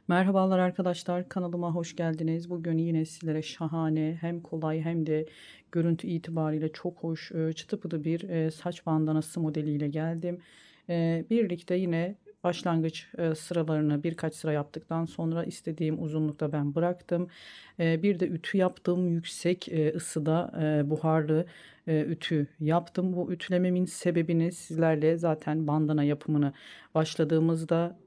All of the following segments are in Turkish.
Merhabalar arkadaşlar, kanalıma hoş geldiniz. Bugün yine sizlere şahane, hem kolay hem de görüntü itibariyle çok hoş, çıtı pıtı bir saç bandanası modeliyle geldim. Birlikte yine başlangıç sıralarını birkaç sıra yaptıktan sonra istediğim uzunlukta ben bıraktım. Bir de ütü yaptım, yüksek ısıda buharlı ütü yaptım. Bu ütülememin sebebini sizlerle zaten bandana yapımını başladığımızda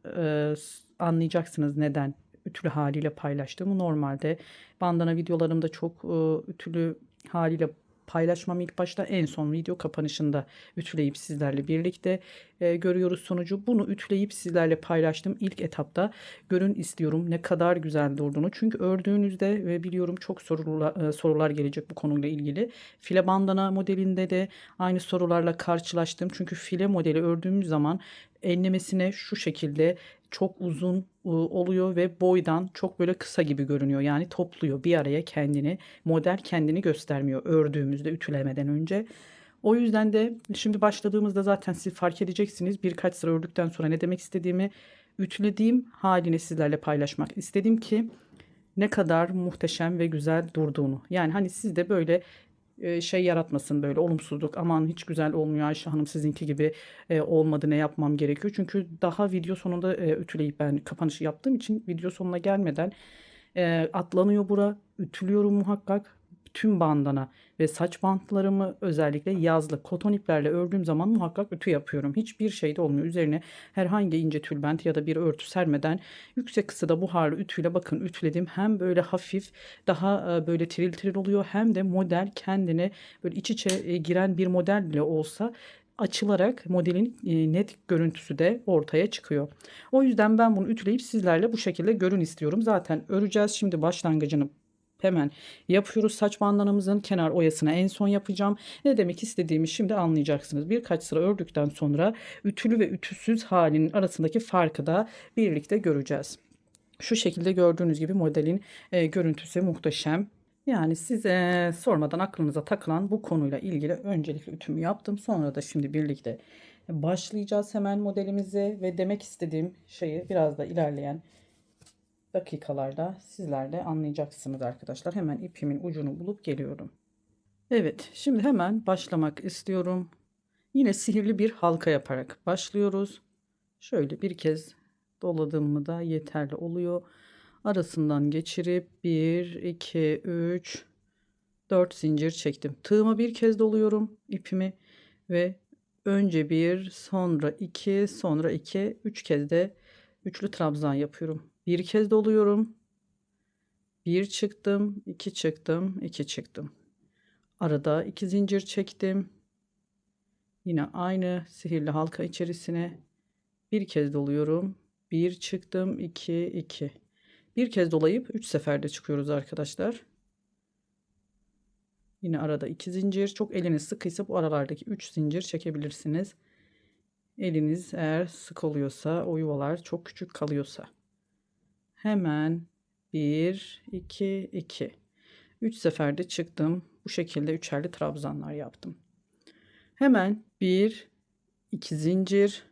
anlayacaksınız neden ütülü haliyle paylaştığımı. Normalde bandana videolarımda çok ütülü haliyle paylaşmam ilk başta, en son video kapanışında ütüleyip sizlerle birlikte görüyoruz sonucu. Bunu ütüleyip sizlerle paylaştım ilk etapta. Görün istiyorum ne kadar güzel durduğunu. Çünkü ördüğünüzde ve biliyorum çok sorular gelecek bu konuyla ilgili. File bandana modelinde de aynı sorularla karşılaştım. Çünkü file modeli ördüğümüz zaman enlemesine şu şekilde çok uzun oluyor ve boydan çok böyle kısa gibi görünüyor. Yani topluyor bir araya kendini. Model kendini göstermiyor ördüğümüzde ütülemeden önce. O yüzden de şimdi başladığımızda zaten siz fark edeceksiniz. Birkaç sıra ördükten sonra ne demek istediğimi, ütülediğim halini sizlerle paylaşmak istedim ki ne kadar muhteşem ve güzel durduğunu. Yani hani siz de böyle şey yaratmasın, böyle olumsuzluk, aman hiç güzel olmuyor Ayşe Hanım sizinki gibi olmadı, ne yapmam gerekiyor. Çünkü daha video sonunda ütüleyip ben kapanışı yaptığım için video sonuna gelmeden atlanıyor bura. Ütülüyorum muhakkak. Tüm bandana ve saç bantlarımı özellikle yazlık koton iplerle ördüğüm zaman muhakkak ütü yapıyorum. Hiçbir şey de olmuyor. Üzerine herhangi ince tülbent ya da bir örtü sermeden yüksek ısıda buharlı ütüyle bakın ütüledim. Hem böyle hafif, daha böyle tiril tiril oluyor, hem de model kendine böyle iç içe giren bir model bile olsa açılarak modelin net görüntüsü de ortaya çıkıyor. O yüzden ben bunu ütüleyip sizlerle bu şekilde görün istiyorum. Zaten öreceğiz. Şimdi başlangıcını hemen yapıyoruz. Saç bandanamızın kenar oyasını en son yapacağım. Ne demek istediğimi şimdi anlayacaksınız. Birkaç sıra ördükten sonra ütülü ve ütüsüz halinin arasındaki farkı da birlikte göreceğiz. Şu şekilde gördüğünüz gibi modelin görüntüsü muhteşem. Yani size sormadan aklınıza takılan bu konuyla ilgili öncelikle ütümü yaptım. Sonra da şimdi birlikte başlayacağız hemen modelimize ve demek istediğim şeyi biraz da ilerleyen dakikalarda sizler de anlayacaksınız arkadaşlar. Hemen ipimin ucunu bulup geliyorum. Evet, şimdi hemen başlamak istiyorum. Yine sihirli bir halka yaparak başlıyoruz. Şöyle bir kez doladım mı da yeterli oluyor. Arasından geçirip 1, 2, 3, 4 zincir çektim. Tığıma bir kez doluyorum ipimi ve önce bir, sonra 2, sonra 2, 3 kez de üçlü trabzan yapıyorum. Bir kez doluyorum. Bir çıktım, 2 çıktım, 2 çıktım. Arada 2 zincir çektim. Yine aynı sihirli halka içerisine bir kez doluyorum. Bir çıktım, 2, 2. Bir kez dolayıp 3 seferde çıkıyoruz arkadaşlar. Yine arada 2 zincir. Çok eliniz sıkıysa bu aralardaki 3 zincir çekebilirsiniz. Eliniz eğer sık oluyorsa, o yuvalar çok küçük kalıyorsa. Hemen 1, 2, 2. 3 seferde çıktım. Bu şekilde üçerli trabzanlar yaptım. Hemen 1, 2 zincir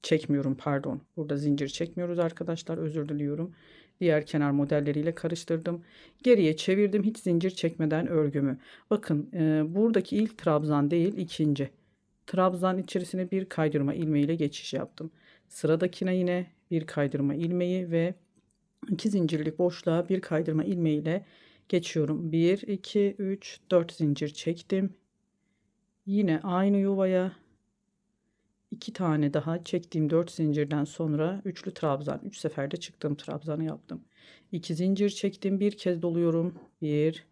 çekmiyorum, pardon. Burada zincir çekmiyoruz arkadaşlar, özür diliyorum. Diğer kenar modelleriyle karıştırdım. Geriye çevirdim hiç zincir çekmeden örgümü. Bakın buradaki ilk trabzan değil, ikinci. Trabzan içerisine bir kaydırma ilmeğiyle geçiş yaptım. Sıradakine yine bir kaydırma ilmeği ve 2 zincirlik boşluğa bir kaydırma ilmeğiyle geçiyorum. 1, 2, 3, 4 zincir çektim. Yine aynı yuvaya 2 tane daha çektiğim 4 zincirden sonra üçlü trabzan, 3 seferde çıktığım trabzanı yaptım. 2 zincir çektim, bir kez doluyorum. 1,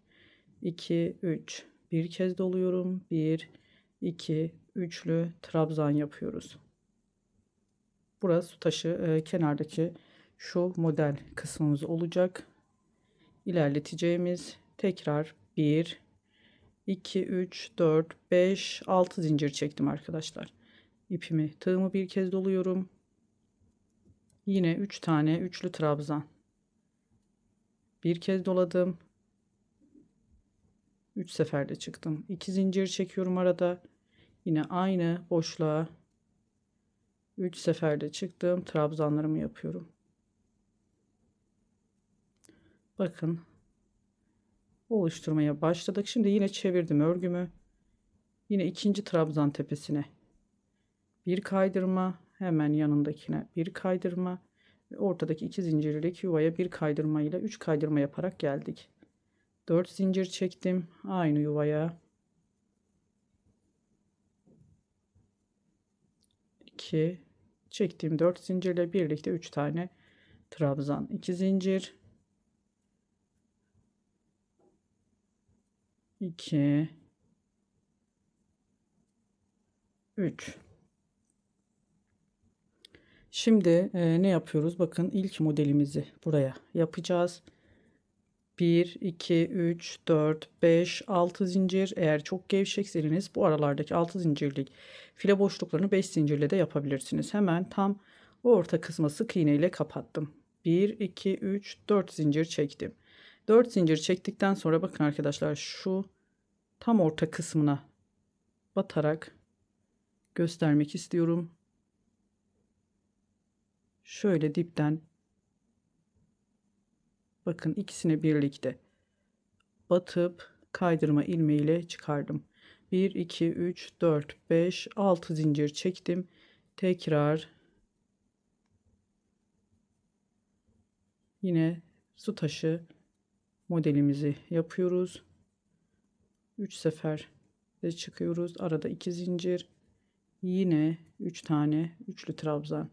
2, 3. Bir kez doluyorum. 1, 2, üçlü trabzan yapıyoruz. Burası taşı kenardaki şu model kısmımız olacak. İlerleteceğimiz tekrar 1, 2, 3, 4, 5, 6 zincir çektim arkadaşlar. İpimi, tığımı bir kez doluyorum. Yine 3 tane üçlü trabzan. Bir kez doladım. 3 seferde çıktım. 2 zincir çekiyorum arada. Yine aynı boşluğa 3 seferde çıktım. Trabzanlarımı yapıyorum. Bakın oluşturmaya başladık. Şimdi yine çevirdim örgümü. Yine ikinci trabzan tepesine bir kaydırma, hemen yanındakine bir kaydırma ve ortadaki iki zincirlik yuvaya bir kaydırma ile 3 kaydırma yaparak geldik. 4 zincir çektim aynı yuvaya. 2 çektiğim 4 zincirle birlikte 3 tane trabzan, 2 zincir, 2 3. Şimdi ne yapıyoruz? Bakın ilk modelimizi buraya yapacağız. 1, 2, 3, 4, 5, 6 zincir. Eğer çok gevşekseniz bu aralardaki 6 zincirlik file boşluklarını 5 zincirle de yapabilirsiniz. Hemen tam orta kısmı sık iğne ile kapattım. 1, 2, 3, 4 zincir çektim. 4 zincir çektikten sonra bakın arkadaşlar şu tam orta kısmına batarak göstermek istiyorum. Şöyle dipten bakın ikisini birlikte batıp kaydırma ilmeğiyle çıkardım. 1, 2, 3, 4, 5, 6 zincir çektim. Tekrar yine su taşı modelimizi yapıyoruz. 3 sefer de çıkıyoruz. Arada 2 zincir. Yine 3 tane üçlü trabzan.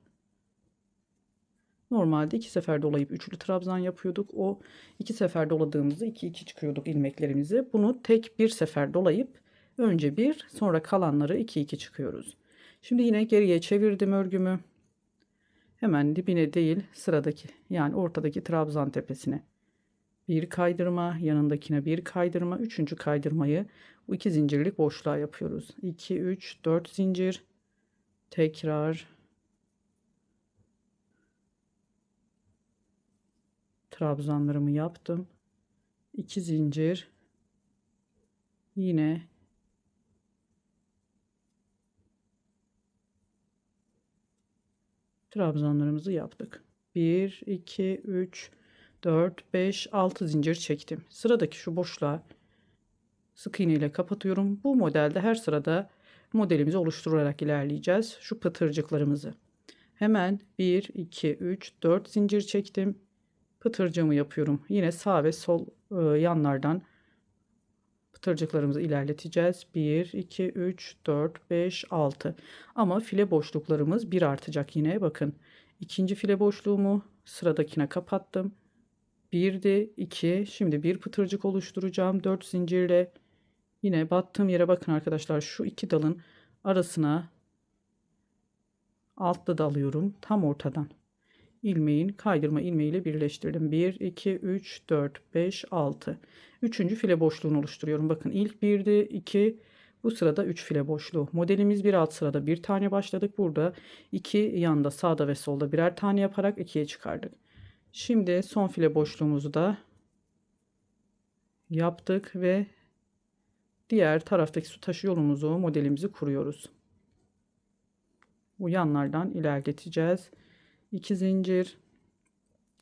Normalde 2 sefer dolayıp üçlü trabzan yapıyorduk. O 2 sefer doladığımızda 2 2 çıkıyorduk ilmeklerimizi. Bunu tek bir sefer dolayıp önce bir sonra kalanları 2 2 çıkıyoruz. Şimdi yine geriye çevirdim örgümü. Hemen dibine değil sıradaki yani ortadaki trabzan tepesine bir kaydırma, yanındakine bir kaydırma, üçüncü kaydırmayı bu iki zincirlik boşluğa yapıyoruz. 2 3 4 zincir, tekrar trabzanlarımı yaptım. 2 zincir, yine trabzanlarımızı yaptık. 1 2 3 4 5 6 zincir çektim. Sıradaki şu boşluğa sık iğne ile kapatıyorum. Bu modelde her sırada modelimizi oluşturarak ilerleyeceğiz. Şu pıtırcıklarımızı. Hemen 1 2 3 4 zincir çektim. Pıtırcığımı yapıyorum. Yine sağ ve sol yanlardan pıtırcıklarımızı ilerleteceğiz. 1 2 3 4 5 6. Ama file boşluklarımız bir artacak yine. Bakın. İkinci file boşluğumu sıradakine kapattım. 1 de 2. Şimdi bir pıtırcık oluşturacağım. 4 zincirle yine battığım yere bakın arkadaşlar. Şu iki dalın arasına altta da alıyorum. Tam ortadan ilmeğin kaydırma ilmeğiyle birleştirdim. 1 2 3 4 5 6. Üçüncü file boşluğunu oluşturuyorum. Bakın ilk 1'di, 2, bu sırada 3 file boşluğu. Modelimiz bir alt sırada bir tane başladık. Burada iki yanda sağda ve solda birer tane yaparak 2'ye çıkardık. Şimdi son file boşluğumuzu da yaptık ve diğer taraftaki su taşı yolumuzu modelimizi kuruyoruz. Bu yanlardan ilerleteceğiz. 2 zincir.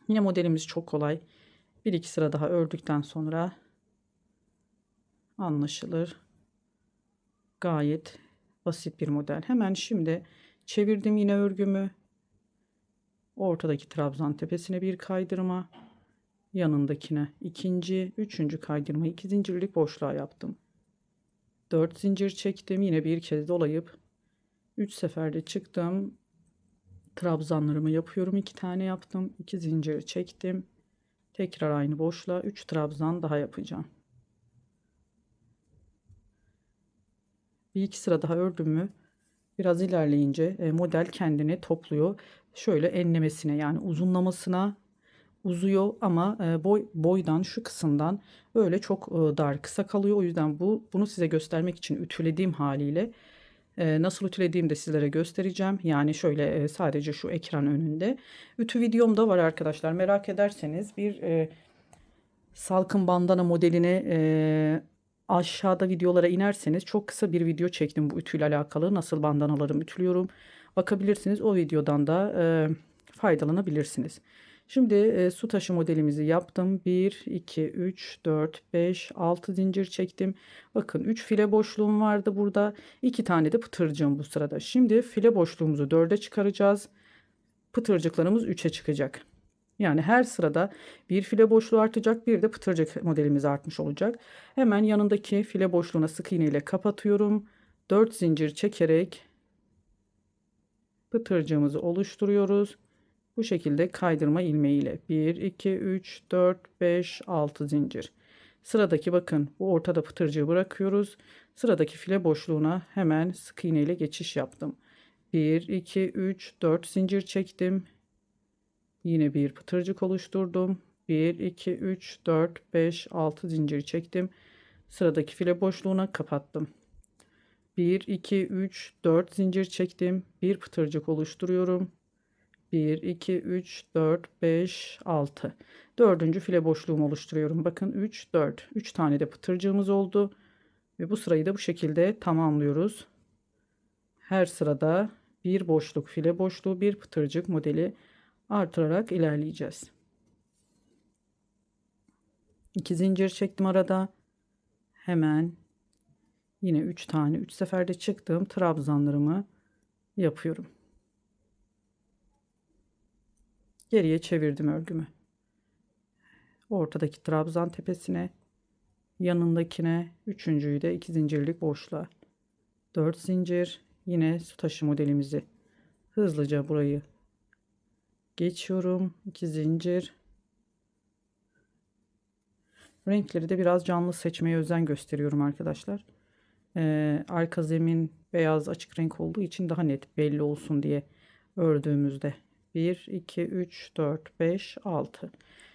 Yine modelimiz çok kolay. 1-2 sıra daha ördükten sonra anlaşılır. Gayet basit bir model. Hemen şimdi çevirdim yine örgümü. Ortadaki trabzan tepesine bir kaydırma. Yanındakine ikinci, üçüncü kaydırma, 2 zincirlik boşluğa yaptım. 4 zincir çektim. Yine bir kez dolayıp 3 seferde çıktım. Trabzanlarımı yapıyorum. 2 tane yaptım. 2 zincir çektim. Tekrar aynı boşluğa 3 trabzan daha yapacağım. Bir iki sıra daha ördüm mü biraz ilerleyince model kendini topluyor. Şöyle enlemesine yani uzunlamasına uzuyor ama boydan şu kısımdan böyle çok dar kısa kalıyor. O yüzden bunu size göstermek için ütülediğim haliyle nasıl ütülediğimi de sizlere göstereceğim. Yani şöyle sadece şu ekran önünde. Ütü videom da var arkadaşlar. Merak ederseniz bir salkım bandana modelini aşağıda videolara inerseniz çok kısa bir video çektim bu ütüyle alakalı. Nasıl bandanalarımı ütülüyorum. Bakabilirsiniz, o videodan da faydalanabilirsiniz. Şimdi su taşı modelimizi yaptım. 1, 2, 3, 4, 5, 6 zincir çektim. Bakın 3 file boşluğum vardı burada. 2 tane de pıtırcığım bu sırada. Şimdi file boşluğumuzu 4'e çıkaracağız. Pıtırcıklarımız 3'e çıkacak. Yani her sırada bir file boşluğu artacak, bir de pıtırcık modelimiz artmış olacak. Hemen yanındaki file boşluğuna sık iğne ile kapatıyorum. 4 zincir çekerek pıtırcığımızı oluşturuyoruz. Bu şekilde kaydırma ilmeğiyle 1, 2, 3, 4, 5, 6 zincir. Sıradaki bakın bu ortada pıtırcığı bırakıyoruz. Sıradaki file boşluğuna hemen sık iğne ile geçiş yaptım. 1, 2, 3, 4 zincir çektim. Yine bir pıtırcık oluşturdum. 1, 2, 3, 4, 5, 6 zincir çektim. Sıradaki file boşluğuna kapattım. 1, 2, 3, 4 zincir çektim. Bir pıtırcık oluşturuyorum. 1, 2, 3, 4, 5, 6. Dördüncü file boşluğumu oluşturuyorum. Bakın 3, 4. 3 tane de pıtırcığımız oldu. Ve bu sırayı da bu şekilde tamamlıyoruz. Her sırada bir boşluk, file boşluğu, bir pıtırcık modeli artırarak ilerleyeceğiz. 2 zincir çektim arada. Hemen yine 3 tane 3 seferde çıktığım trabzanlarımı yapıyorum. Geriye çevirdim örgümü. Ortadaki trabzan tepesine, yanındakine, üçüncüyü de 2 zincirlik boşluğa. 4 zincir, yine su taşı modelimizi hızlıca burayı geçiyorum. 2 zincir. Renkleri de biraz canlı seçmeye özen gösteriyorum arkadaşlar. Arka zemin beyaz açık renk olduğu için daha net belli olsun diye ördüğümüzde 1, 2, 3, 4, 5, 6.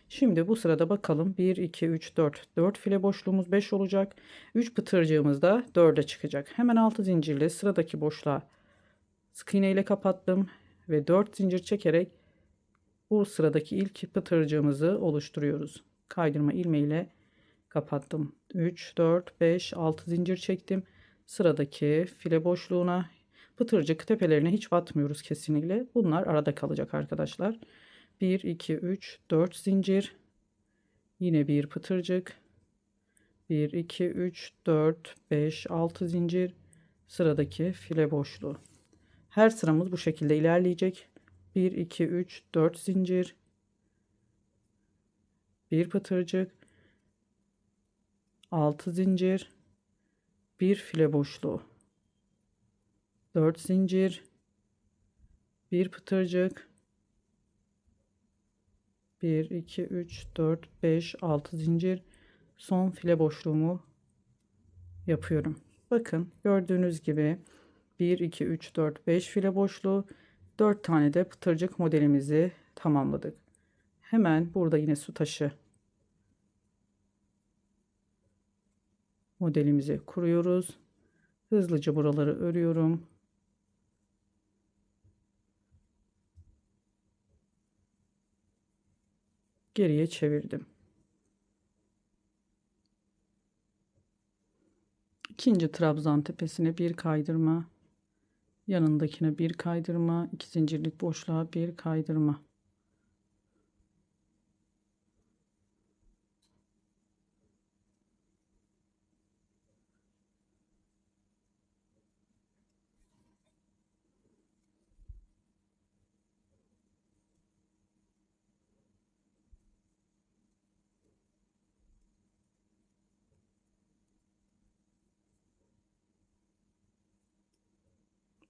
Şimdi bu sırada bakalım 1, 2, 3, 4. 4 file boşluğumuz 5 olacak. 3 pıtırcığımız da 4'e çıkacak. Hemen 6 zincirle sıradaki boşluğa sık iğne ile kapattım ve 4 zincir çekerek bu sıradaki ilk pıtırcığımızı oluşturuyoruz. Kaydırma ilmeğiyle kapattım. 3, 4, 5, 6 zincir çektim. Sıradaki file boşluğuna pıtırcık tepelerine hiç batmıyoruz kesinlikle. Bunlar arada kalacak arkadaşlar. 1, 2, 3, 4 zincir. Yine bir pıtırcık. 1, 2, 3, 4, 5, 6 zincir. Sıradaki file boşluğu. Her sıramız bu şekilde ilerleyecek. 1, 2, 3, 4 zincir. Bir pıtırcık. 6 zincir. Bir file boşluğu. 4 zincir. Bir pıtırcık. 1, 2, 3, 4, 5, 6 zincir. Son file boşluğumu yapıyorum. Bakın gördüğünüz gibi 1, 2, 3, 4, 5 file boşluğu, 4 tane de pıtırcık modelimizi tamamladık. Hemen burada yine su taşı modelimizi kuruyoruz. Hızlıca buraları örüyorum. Geriye çevirdim. İkinci trabzan tepesine bir kaydırma, yanındakine bir kaydırma, 2 zincirlik boşluğa bir kaydırma.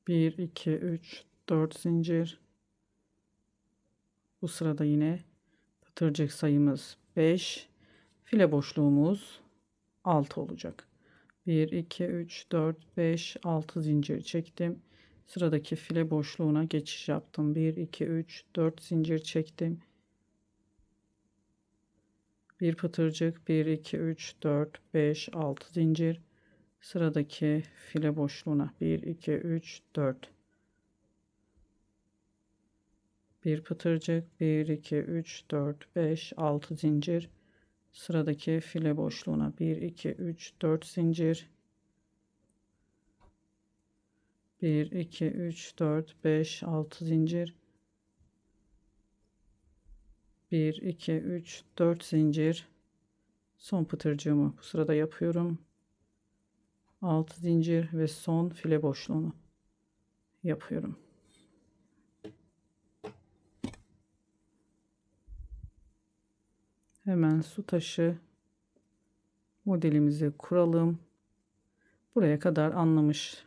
Bir, iki, üç, 4 zincir. Bu sırada yine pıtırcık sayımız 5. File boşluğumuz 6 olacak. 1, 2, 3, 4, 5, 6 zincir çektim. Sıradaki file boşluğuna geçiş yaptım. 1, 2, 3, 4 zincir çektim. Bir pıtırcık, 1, 2, 3, 4, 5, 6 zincir. Sıradaki file boşluğuna 1, 2, 3, 4. Bir pıtırcık, 1, 2, 3, 4, 5, 6 zincir. Sıradaki file boşluğuna 1, 2, 3, 4 zincir. 1, 2, 3, 4, 5, 6 zincir. 1, 2, 3, 4 zincir. Son pıtırcığımı bu sırada yapıyorum. 6 zincir ve son file boşluğunu yapıyorum. Hemen su taşı modelimizi kuralım. Buraya kadar anlamış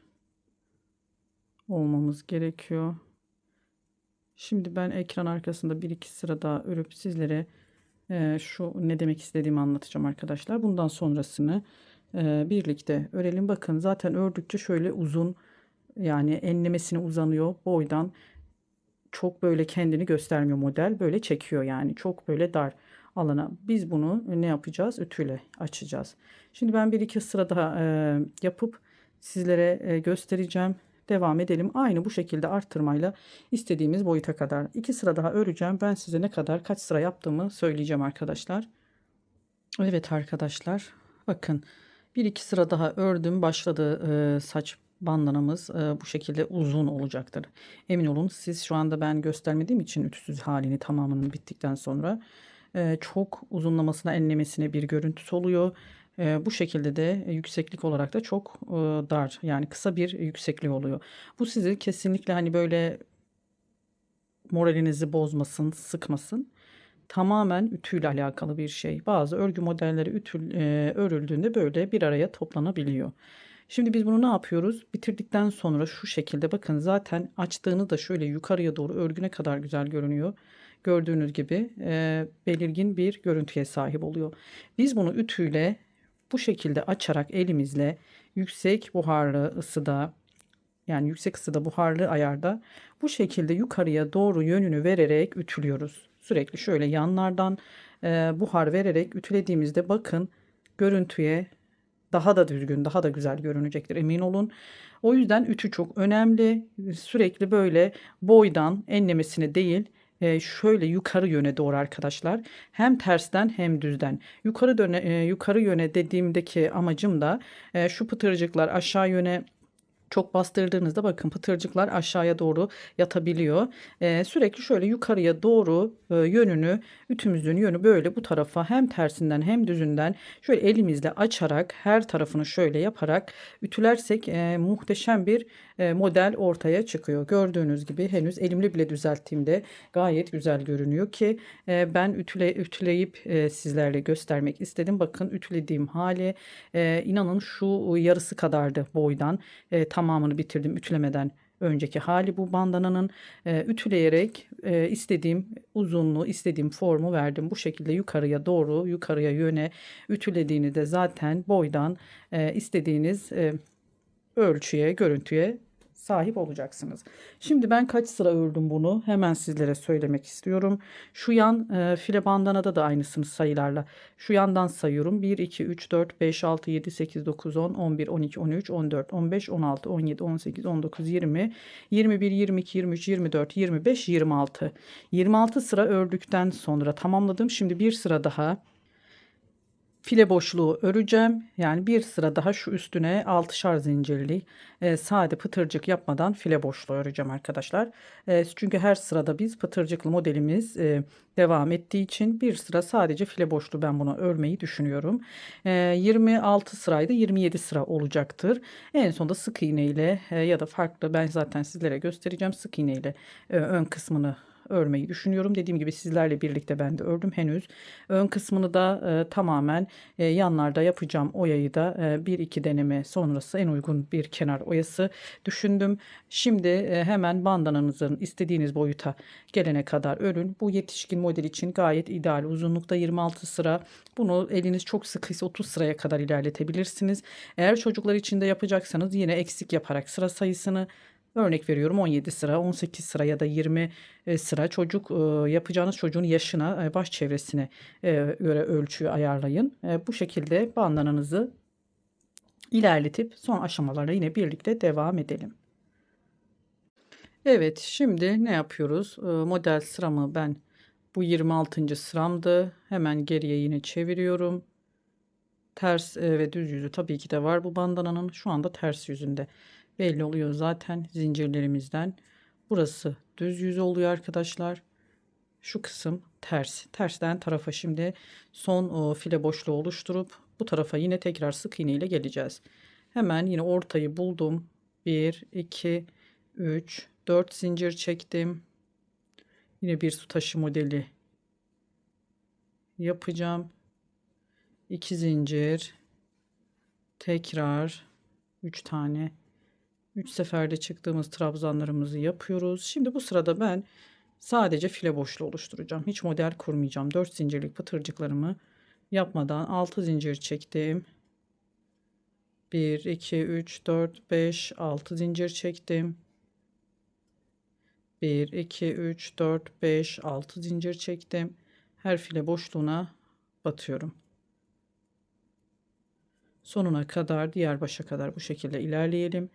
olmamız gerekiyor. Şimdi ben ekran arkasında bir iki sıra daha örüp sizlere şu ne demek istediğimi anlatacağım arkadaşlar. Bundan sonrasını birlikte örelim. Bakın zaten ördükçe şöyle uzun, yani enlemesine uzanıyor boydan. Çok böyle kendini göstermiyor model. Böyle çekiyor yani. Çok böyle dar alana. Biz bunu ne yapacağız? Ütüyle açacağız. Şimdi ben bir iki sıra daha yapıp sizlere göstereceğim. Devam edelim. Aynı bu şekilde arttırmayla istediğimiz boyuta kadar. 2 sıra daha öreceğim. Ben size ne kadar kaç sıra yaptığımı söyleyeceğim arkadaşlar. Evet arkadaşlar. Bakın bir iki sıra daha ördüm. Başladı saç bandanamız bu şekilde uzun olacaktır. Emin olun, siz şu anda ben göstermediğim için ütüsüz halini tamamının bittikten sonra çok uzunlamasına enlemesine bir görüntüsü oluyor. Bu şekilde de yükseklik olarak da çok dar, yani kısa bir yüksekliği oluyor. Bu sizi kesinlikle hani böyle moralinizi bozmasın, sıkmasın. Tamamen ütüyle alakalı bir şey. Bazı örgü modelleri örüldüğünde böyle bir araya toplanabiliyor. Şimdi biz bunu ne yapıyoruz? Bitirdikten sonra şu şekilde, bakın zaten açtığını da şöyle yukarıya doğru örgü ne kadar güzel görünüyor. Gördüğünüz gibi belirgin bir görüntüye sahip oluyor. Biz bunu ütüyle bu şekilde açarak elimizle yüksek buharlı ısıda, yani yüksek ısıda buharlı ayarda bu şekilde yukarıya doğru yönünü vererek ütülüyoruz. Sürekli şöyle yanlardan buhar vererek ütülediğimizde bakın görüntüye daha da düzgün, daha da güzel görünecektir, emin olun. O yüzden ütü çok önemli. Sürekli böyle boydan enlemesine değil, şöyle yukarı yöne doğru arkadaşlar. Hem tersten hem düzden. Yukarı yöne dediğimdeki amacım da şu pıtırcıklar aşağı yöne çok bastırdığınızda bakın pıtırcıklar aşağıya doğru yatabiliyor. Sürekli şöyle yukarıya doğru yönünü, ütümüzün yönü böyle bu tarafa hem tersinden hem düzünden şöyle elimizle açarak her tarafını şöyle yaparak ütülersek muhteşem bir model ortaya çıkıyor. Gördüğünüz gibi henüz elimle bile düzelttiğimde gayet güzel görünüyor ki ben ütüleyip sizlerle göstermek istedim. Bakın ütülediğim hali inanın şu yarısı kadardı boydan. Tamamını bitirdim ütülemeden önceki hali bu bandananın. Ütüleyerek istediğim uzunluğu, istediğim formu verdim. Bu şekilde yukarıya doğru, yukarıya yöne ütülediğinizde zaten boydan istediğiniz ölçüye, görüntüye sahip olacaksınız. Şimdi ben kaç sıra ördüm bunu hemen sizlere söylemek istiyorum. Şu yan file bandanada da aynısını sayılarla. Şu yandan sayıyorum. 1, 2, 3, 4, 5, 6, 7, 8, 9, 10, 11, 12, 13, 14, 15, 16, 17, 18, 19, 20, 21, 22, 23, 24, 25, 26. 26 sıra ördükten sonra tamamladım. Şimdi bir sıra daha file boşluğu öreceğim. Yani bir sıra daha şu üstüne 6'şar zincirli sade pıtırcık yapmadan file boşluğu öreceğim arkadaşlar. Çünkü her sırada biz pıtırcıklı modelimiz devam ettiği için bir sıra sadece file boşluğu ben bunu örmeyi düşünüyorum. 26 sıraydı, 27 sıra olacaktır. En sonunda sık iğne ile ya da farklı, ben zaten sizlere göstereceğim, sık iğne ile ön kısmını örmeyi düşünüyorum. Dediğim gibi sizlerle birlikte ben de ördüm henüz. Ön kısmını da tamamen yanlarda yapacağım oyayı da bir iki deneme sonrası en uygun bir kenar oyası düşündüm. Şimdi hemen bandananızın istediğiniz boyuta gelene kadar örün. Bu yetişkin model için gayet ideal. Uzunlukta 26 sıra. Bunu eliniz çok sıkıysa 30 sıraya kadar ilerletebilirsiniz. Eğer çocuklar için de yapacaksanız yine eksik yaparak sıra sayısını, örnek veriyorum, 17 sıra, 18 sıra ya da 20 sıra çocuk, yapacağınız çocuğun yaşına, baş çevresine göre ölçüyü ayarlayın. Bu şekilde bandananızı ilerletip son aşamalarla yine birlikte devam edelim. Evet, şimdi ne yapıyoruz? Model sıramı ben, bu 26. sıramdı. Hemen geriye yine çeviriyorum. Ters ve düz yüzü tabii ki de var bu bandananın. Şu anda ters yüzünde. Belli oluyor zaten zincirlerimizden. Burası düz yüz oluyor arkadaşlar. Şu kısım ters. Tersten tarafa şimdi son file boşluğu oluşturup bu tarafa yine tekrar sık iğne ile geleceğiz. Hemen yine ortayı buldum. 1, 2, 3, 4 zincir çektim. Yine bir su taşı modeli yapacağım. 2 zincir. Tekrar 3 tane. 3 seferde çıktığımız trabzanlarımızı yapıyoruz. Şimdi bu sırada ben sadece file boşluğu oluşturacağım. Hiç model kurmayacağım. 4 zincirlik pıtırcıklarımı yapmadan 6 zincir çektim. 1, 2, 3, 4, 5, 6 zincir çektim. 1, 2, 3, 4, 5, 6 zincir çektim. Her file boşluğuna batıyorum. Sonuna kadar, diğer başa kadar bu şekilde ilerleyelim.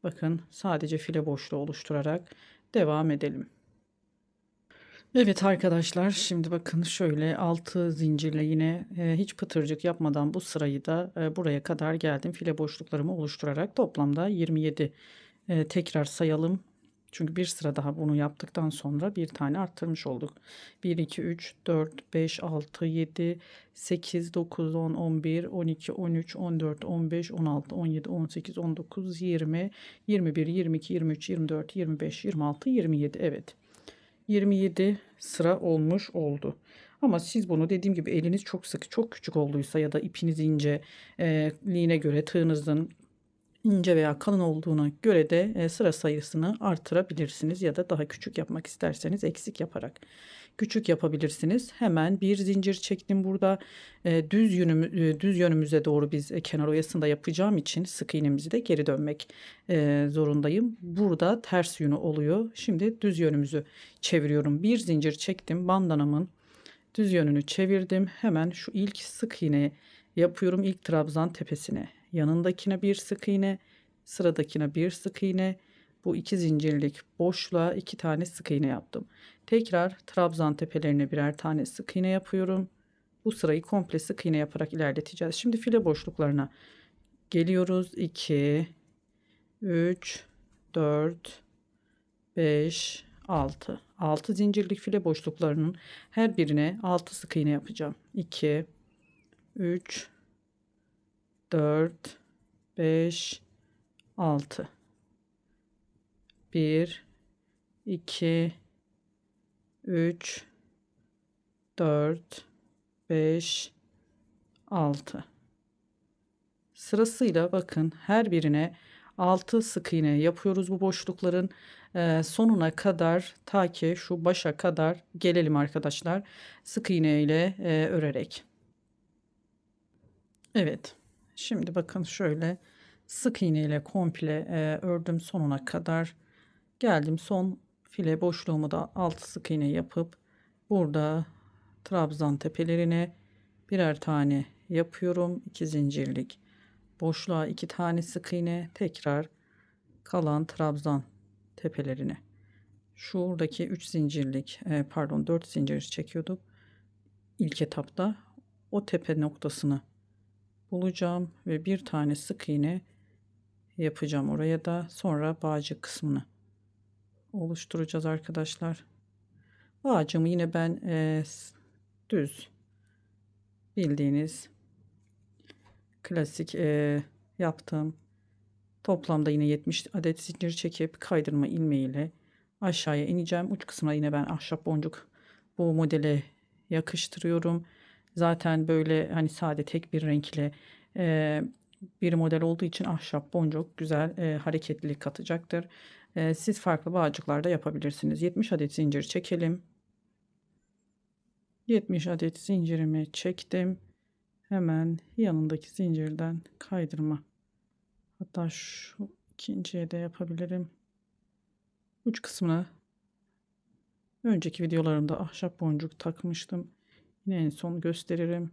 Bakın sadece file boşluğu oluşturarak devam edelim. Evet arkadaşlar, şimdi bakın şöyle 6 zincirle yine hiç pıtırcık yapmadan bu sırayı da buraya kadar geldim. File boşluklarımı oluşturarak toplamda 27 tekrar sayalım. Çünkü bir sıra daha bunu yaptıktan sonra bir tane arttırmış olduk. 1, 2, 3, 4, 5, 6, 7, 8, 9, 10, 11, 12, 13, 14, 15, 16, 17, 18, 19, 20, 21, 22, 23, 24, 25, 26, 27. Evet. 27 sıra olmuş oldu. Ama siz bunu dediğim gibi eliniz çok sıkı, çok küçük olduysa ya da ipiniz ince, liğine göre tığınızın ince veya kalın olduğuna göre de sıra sayısını artırabilirsiniz ya da daha küçük yapmak isterseniz eksik yaparak küçük yapabilirsiniz. Hemen bir zincir çektim burada. Düz yönümüze doğru biz kenar oyasında yapacağım için sık iğnemizi de geri dönmek zorundayım. Burada ters yönü oluyor. Şimdi düz yönümüzü çeviriyorum. Bir zincir çektim. Bandanamın düz yönünü çevirdim. Hemen şu ilk sık iğne yapıyorum. İlk trabzan tepesine. Yanındakine bir sık iğne, sıradakine bir sık iğne. Bu iki zincirlik boşluğa iki tane sık iğne yaptım. Tekrar trabzan tepelerine birer tane sık iğne yapıyorum. Bu sırayı komple sık iğne yaparak ilerleteceğiz. Şimdi file boşluklarına geliyoruz. 2, 3, 4, 5, 6. 6 zincirlik file boşluklarının her birine 6 sık iğne yapacağım. 2, 3, 4, 5, 6. 1, 2, 3, 4, 5, 6. Sırasıyla bakın her birine 6 sık iğne yapıyoruz bu boşlukların sonuna kadar, ta ki şu başa kadar gelelim arkadaşlar, sık iğne ile örerek. Evet, şimdi bakın şöyle sık iğne ile komple ördüm sonuna kadar geldim. Son file boşluğumu da 6 sık iğne yapıp burada trabzan tepelerine birer tane yapıyorum. 2 zincirlik boşluğa 2 tane sık iğne, tekrar kalan trabzan tepelerine. Şuradaki 3 zincirlik pardon 4 zincir çekiyorduk ilk etapta. O tepe noktasını bulacağım ve bir tane sık iğne yapacağım oraya da, sonra bağcık kısmını oluşturacağız arkadaşlar. Bağcığımı yine ben düz bildiğiniz klasik yaptığım, toplamda yine 70 adet zincir çekip kaydırma ilmeğiyle aşağıya ineceğim. Uç kısmına yine ben ahşap boncuk bu modele yakıştırıyorum. Zaten böyle hani sade tek bir renkle bir model olduğu için ahşap boncuk güzel hareketlilik katacaktır. Siz farklı bağcıklarda yapabilirsiniz. 70 adet zincir çekelim. 70 adet zincirimi çektim. Hemen yanındaki zincirden kaydırma. Hatta şu ikinciye de yapabilirim. Uç kısmına önceki videolarımda ahşap boncuk takmıştım. Yine en son gösteririm.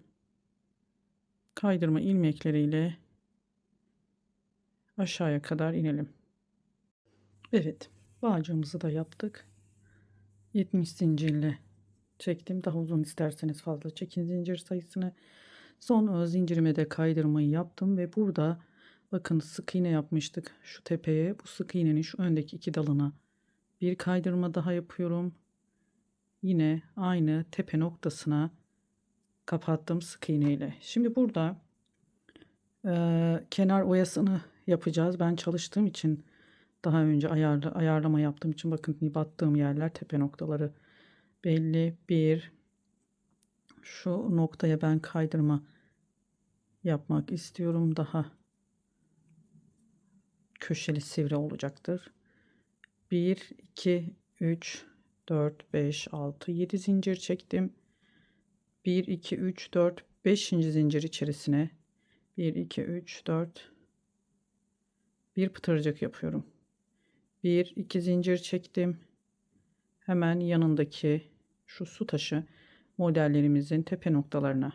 Kaydırma ilmekleriyle aşağıya kadar inelim. Evet, bağcığımızı da yaptık. 70 zincirle çektim. Daha uzun isterseniz fazla çekin zincir sayısını. Son zincirime de kaydırmayı yaptım ve burada bakın sık iğne yapmıştık şu tepeye. Bu sık iğnenin şu öndeki iki dalına bir kaydırma daha yapıyorum. yine aynı tepe noktasına kapattım sık iğne ile. Şimdi burada kenar oyasını yapacağız. Ben çalıştığım için daha önce ayarlama yaptığım için bakın battığım yerler tepe noktaları belli. Şu noktaya ben kaydırma yapmak istiyorum. Daha köşeli sivri olacaktır. 1 2 3 4 5 6 7 zincir çektim. 1 2 3 4 5. zincir içerisine 1 2 3 4 bir pıtırcık yapıyorum. 1 2 zincir çektim. Hemen yanındaki şu su taşı modellerimizin tepe noktalarına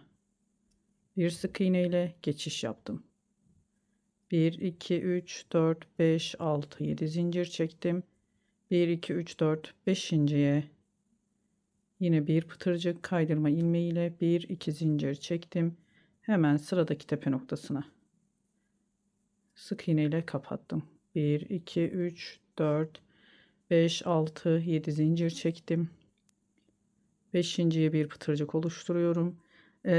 bir sık iğne ile geçiş yaptım. 1 2 3 4 5 6 7 zincir çektim. 1 2 3 4 5.'ye yine bir pıtırcık kaydırma ilmeği ile 1 2 zincir çektim. Hemen sıradaki tepe noktasına sık iğne ile kapattım. 1 2 3 4 5 6 7 zincir çektim. 5.'ye bir pıtırcık oluşturuyorum.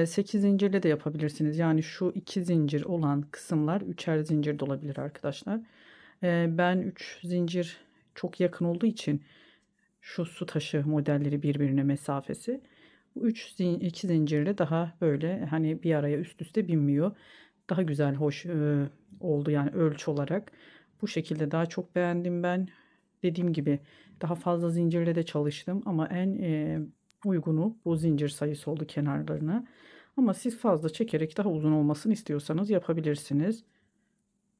8 zincirle de yapabilirsiniz. Yani şu 2 zincir olan kısımlar 3'er zincir de olabilir arkadaşlar. Ben 3 zincir çok yakın olduğu için şu su taşı modelleri birbirine mesafesi. Bu 2 zincirle daha böyle hani bir araya üst üste binmiyor. Daha güzel, hoş oldu yani ölçü olarak. Bu şekilde daha çok beğendim ben. Dediğim gibi daha fazla zincirle de çalıştım ama en uygunu bu zincir sayısı oldu kenarlarına. Ama siz fazla çekerek daha uzun olmasını istiyorsanız yapabilirsiniz.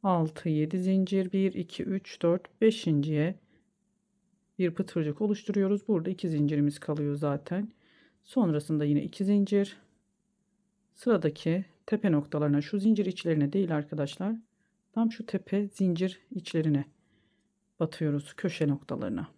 6 7 zincir 1 2 3 4 5.'ye bir pıtırcık oluşturuyoruz. Burada 2 zincirimiz kalıyor zaten. Sonrasında yine 2 zincir. Sıradaki tepe noktalarına, şu zincir içlerine değil arkadaşlar. Tam şu tepe zincir içlerine batıyoruz, köşe noktalarına.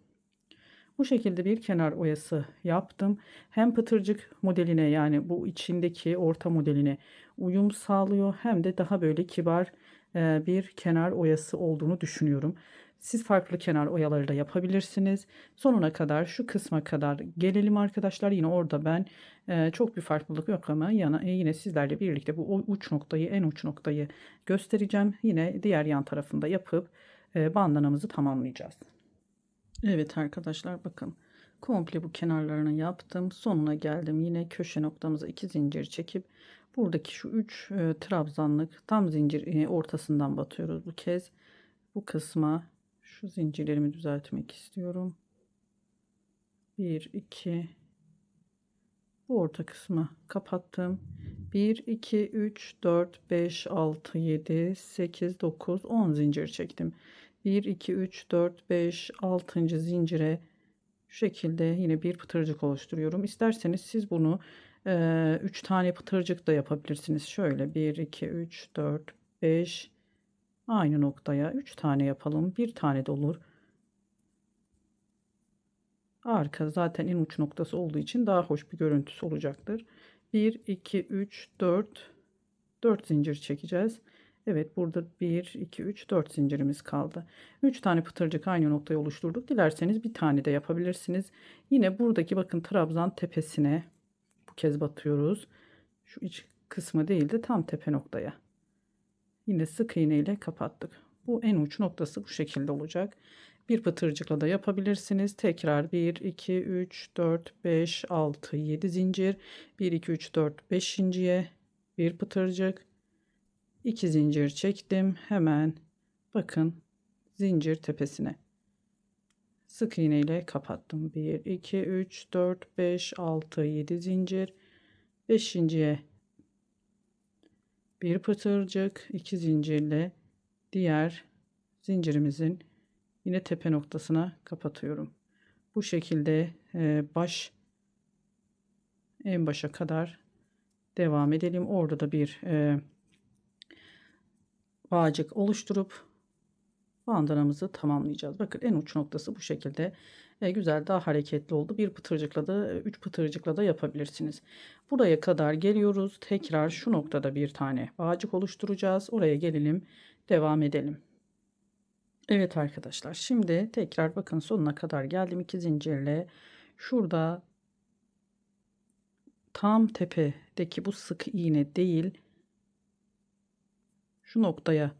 Bu şekilde bir kenar oyası yaptım. Hem pıtırcık modeline yani bu içindeki orta modeline uyum sağlıyor hem de daha böyle kibar bir kenar oyası olduğunu düşünüyorum. Siz farklı kenar oyaları da yapabilirsiniz. Sonuna kadar şu kısma kadar gelelim arkadaşlar. Yine orada ben çok bir farklılık yok ama yine sizlerle birlikte bu uç noktayı, en uç noktayı göstereceğim. Yine diğer yan tarafında yapıp bandanamızı tamamlayacağız. Evet arkadaşlar bakın komple bu kenarlarını yaptım. Sonuna geldim. Yine köşe noktamıza 2 zincir çekip buradaki şu 3 trabzanlık tam zincir ortasından batıyoruz bu kez. Bu kısma şu zincirlerimi düzeltmek istiyorum. 1 2 bu orta kısmı kapattım. 1 2 3 4 5 6 7 8 9 10 zincir çektim. 1 2 3 4 5 6. zincire şu şekilde yine bir pıtırcık oluşturuyorum. İsterseniz siz bunu 3 tane pıtırcık da yapabilirsiniz. Şöyle 1 2 3 4 5 aynı noktaya 3 tane yapalım. Bir tane de olur. Arka zaten en uç noktası olduğu için daha hoş bir görüntüsü olacaktır. 1 2 3 4 zincir çekeceğiz. Evet burada 1 2 3 4 zincirimiz kaldı. 3 tane pıtırcık aynı noktayı oluşturduk. Dilerseniz bir tane de yapabilirsiniz. Yine buradaki bakın trabzan tepesine bu kez batıyoruz. Şu iç kısmı değil de tam tepe noktaya. Yine sık iğne ile kapattık. Bu en uç noktası bu şekilde olacak. Bir pıtırcıkla da yapabilirsiniz. Tekrar 1 2 3 4 5 6 7 zincir. 1 2 3 4 5.'ye bir pıtırcık. 2 zincir çektim. Hemen bakın zincir tepesine. Sık iğne ile kapattım. 1 2 3 4 5 6 7 zincir. 5.'ye bir pıtırcık, 2 zincirle diğer zincirimizin yine tepe noktasına kapatıyorum. Bu şekilde en başa kadar devam edelim. Orada da bir bağcık oluşturup bandanamızı tamamlayacağız. Bakın en uç noktası bu şekilde güzel, daha hareketli oldu. Bir pıtırcıkla da 3 pıtırcıkla da yapabilirsiniz. Buraya kadar geliyoruz. Tekrar şu noktada bir tane bağcık oluşturacağız. Oraya gelelim, devam edelim. Evet arkadaşlar şimdi tekrar bakın sonuna kadar geldim. 2 zincirle şurada tam tepedeki bu sık iğne değil, şu noktaya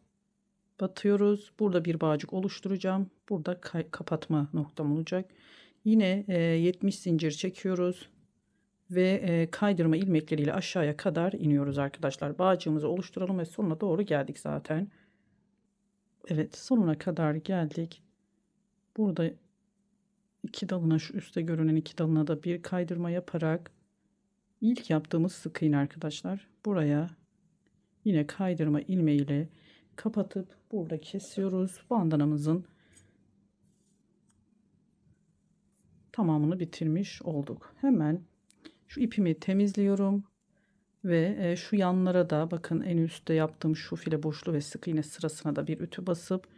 batıyoruz. Burada bir bağcık oluşturacağım. Burada kapatma noktam olacak. Yine 70 zincir çekiyoruz ve kaydırma ilmekleriyle aşağıya kadar iniyoruz arkadaşlar. Bağcığımızı oluşturalım ve sonuna doğru geldik zaten. Evet, sonuna kadar geldik. Burada iki dalına, şu üstte görünen iki dalına da bir kaydırma yaparak ilk yaptığımız sık iğne arkadaşlar. Buraya yine kaydırma ilmeğiyle kapatıp burada kesiyoruz. Bandanamızın tamamını bitirmiş olduk. Hemen şu ipimi temizliyorum ve şu yanlara da bakın, en üstte yaptığım şu file boşluğu ve sık iğne sırasına da bir ütü basıp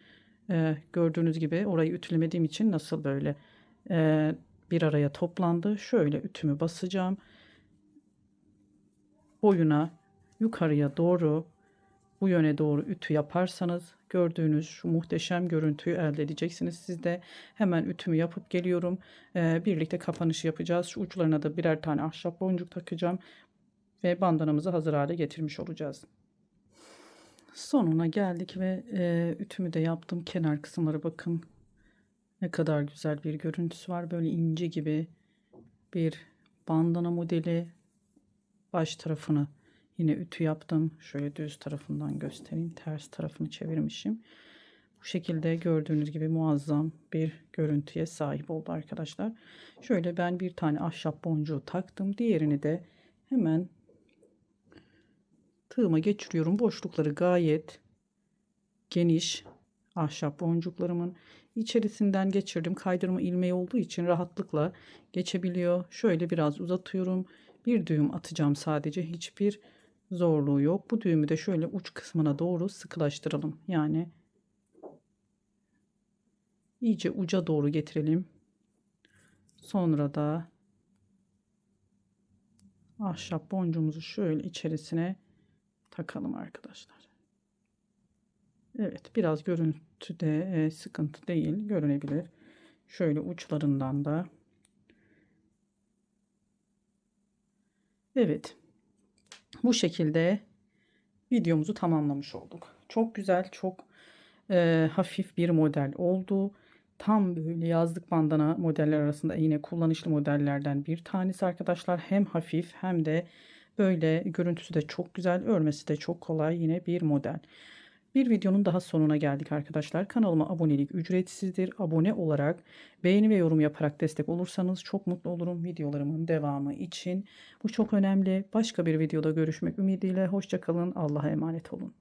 gördüğünüz gibi orayı ütülemediğim için nasıl böyle bir araya toplandı. Şöyle ütümü basacağım. Boyuna yukarıya doğru, bu yöne doğru ütü yaparsanız gördüğünüz şu muhteşem görüntüyü elde edeceksiniz. Siz de hemen ütümü yapıp geliyorum. Birlikte kapanışı yapacağız. Şu uçlarına da birer tane ahşap boncuk takacağım ve bandanamızı hazır hale getirmiş olacağız. Sonuna geldik ve ütümü de yaptım. Kenar kısımları bakın ne kadar güzel bir görüntüsü var. Böyle ince gibi bir bandana modeli. Baş tarafını yine ütü yaptım. Şöyle düz tarafından göstereyim. Ters tarafını çevirmişim. Bu şekilde gördüğünüz gibi muazzam bir görüntüye sahip oldu arkadaşlar. Şöyle ben bir tane ahşap boncuğu taktım. Diğerini de hemen tığıma geçiriyorum. Boşlukları gayet geniş ahşap boncuklarımın içerisinden geçirdim. Kaydırma ilmeği olduğu için rahatlıkla geçebiliyor. Şöyle biraz uzatıyorum. Bir düğüm atacağım sadece. Hiçbir zorluğu yok. Bu düğümü de şöyle uç kısmına doğru sıkılaştıralım. Yani iyice uca doğru getirelim. Sonra da ahşap boncuğumuzu şöyle içerisine takalım arkadaşlar. Evet, biraz görüntüde sıkıntı değil, görünebilir. Şöyle uçlarından da. Evet, bu şekilde videomuzu tamamlamış olduk. Çok güzel, çok hafif bir model oldu. Tam böyle yazlık bandana modeller arasında yine kullanışlı modellerden bir tanesi arkadaşlar. Hem hafif hem de böyle görüntüsü de çok güzel, örmesi de çok kolay yine bir model. Bir videonun daha sonuna geldik arkadaşlar. Kanalıma abonelik ücretsizdir. Abone olarak, beğeni ve yorum yaparak destek olursanız çok mutlu olurum videolarımın devamı için. Bu çok önemli. Başka bir videoda görüşmek ümidiyle. Hoşça kalın. Allah'a emanet olun.